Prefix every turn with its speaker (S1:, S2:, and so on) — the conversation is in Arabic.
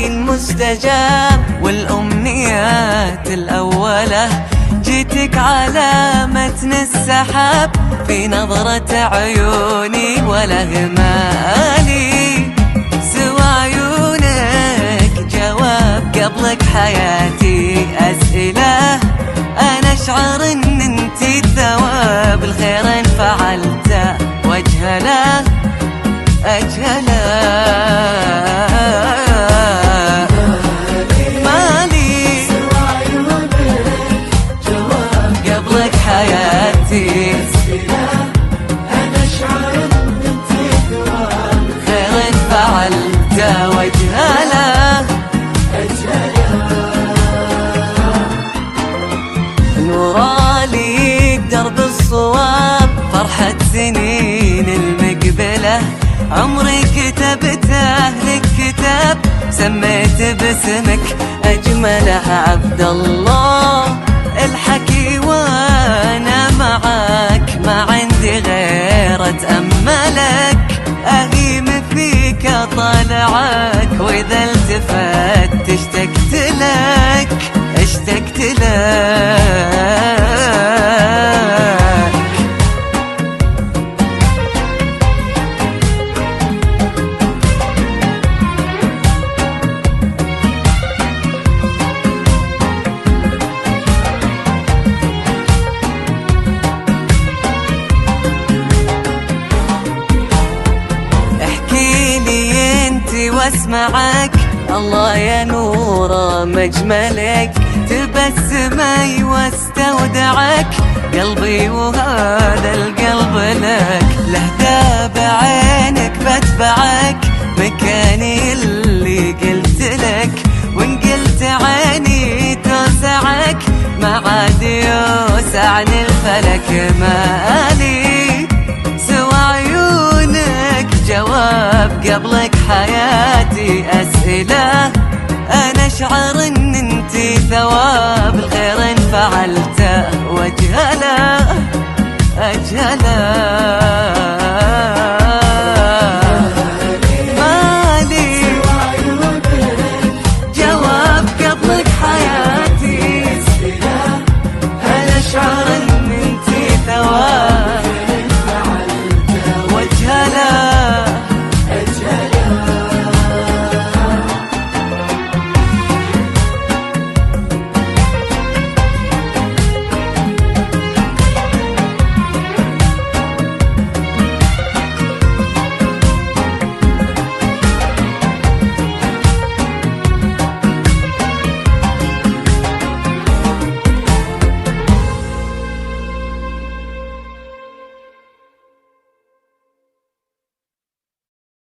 S1: سؤالي المستجاب والأمنيات الأولى، جيتك على متن السحاب في نظرة عيوني ولا غمالي، سوى عيونك جواب قبلك حياتي أسئلة، أنا أشعر إن انتي الثواب الخير إن فعلته واجهله أجهله. مالي سوى عيونك جواب قبلك حياتي أنا أشعر إن انتي الثواب خير إن فعلته واجهله نورالي درب الصواب فرحة سنين المقبلة، عمري كتبته لك كتاب سميت باسمك أجمله، عبد الله الحكي وانا معاك ما عندي غير أتأملك، أهيم فيك أطالعك وإذا التفت اشتقت لك اشتقت لك. احكيلي انتي واسمعك، الله يا نور مجملك، تبسمي واستودعك قلبي وهذا القلب لك، لهدا بعينك بتبعك مكاني اللي قلت لك، وان قلت عيني توسعك ما عاد يوسعني الفلك. مالي سوى عيونك جواب قبلك حياتي أسئلة، أنا أشعر إن انتي ثواب الخير إن فعلته واجهله أجهله.